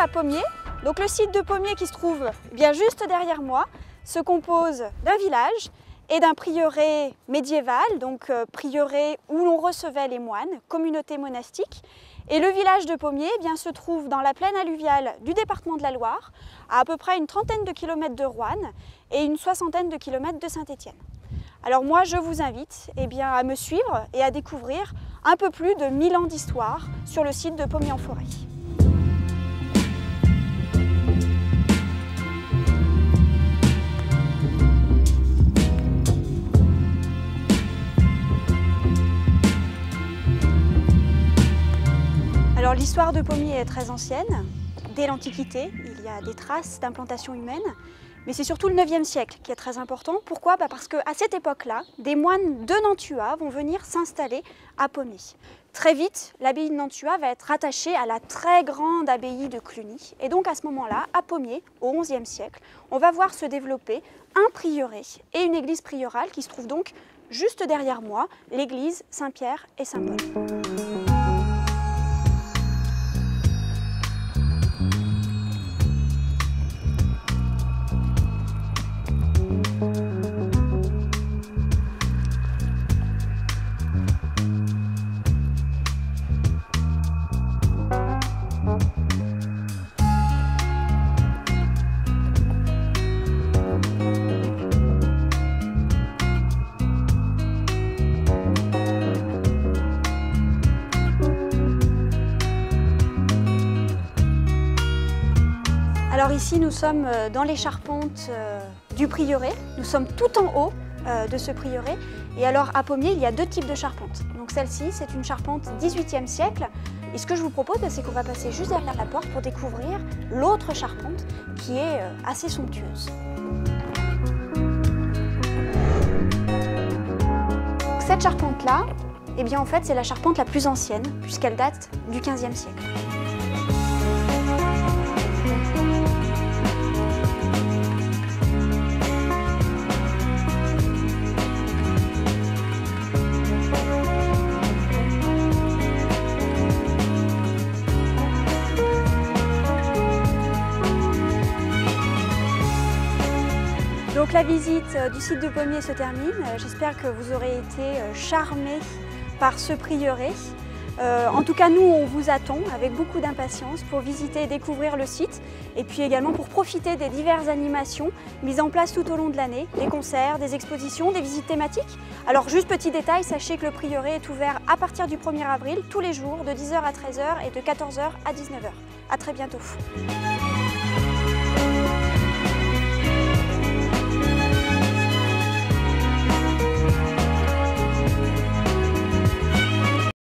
à Pommiers. Donc le site de Pommiers qui se trouve bien juste derrière moi se compose d'un village et d'un prieuré médiéval, donc prieuré où l'on recevait les moines, communauté monastique. Et le village de Pommiers se trouve dans la plaine alluviale du département de la Loire, à peu près une trentaine de kilomètres de Roanne et une soixantaine de kilomètres de Saint-Étienne. Alors moi je vous invite à me suivre et à découvrir un peu plus de 1000 ans d'histoire sur le site de Pommiers-en-Forêt. Alors l'histoire de Pommiers est très ancienne. Dès l'Antiquité, il y a des traces d'implantation humaine, mais c'est surtout le 9e siècle qui est très important. Pourquoi? Parce qu'à cette époque-là, des moines de Nantua vont venir s'installer à Pommiers. Très vite, l'abbaye de Nantua va être rattachée à la très grande abbaye de Cluny. Et donc à ce moment-là, à Pommiers, au XIe siècle, on va voir se développer un prieuré et une église priorale qui se trouve donc juste derrière moi, l'église Saint-Pierre et Saint-Paul. Alors ici, nous sommes dans les charpentes du prieuré. Nous sommes tout en haut de ce prieuré. Et alors à Pommiers, il y a deux types de charpentes. Donc celle-ci, c'est une charpente 18e siècle. Et ce que je vous propose, c'est qu'on va passer juste derrière la porte pour découvrir l'autre charpente qui est assez somptueuse. Cette charpente-là, en fait, c'est la charpente la plus ancienne puisqu'elle date du 15e siècle. Donc la visite du site de Pommiers se termine. J'espère que vous aurez été charmés par ce prieuré. En tout cas, nous, on vous attend avec beaucoup d'impatience pour visiter et découvrir le site et puis également pour profiter des diverses animations mises en place tout au long de l'année, des concerts, des expositions, des visites thématiques. Alors juste petit détail, sachez que le prieuré est ouvert à partir du 1er avril, tous les jours, de 10h à 13h et de 14h à 19h. À très bientôt.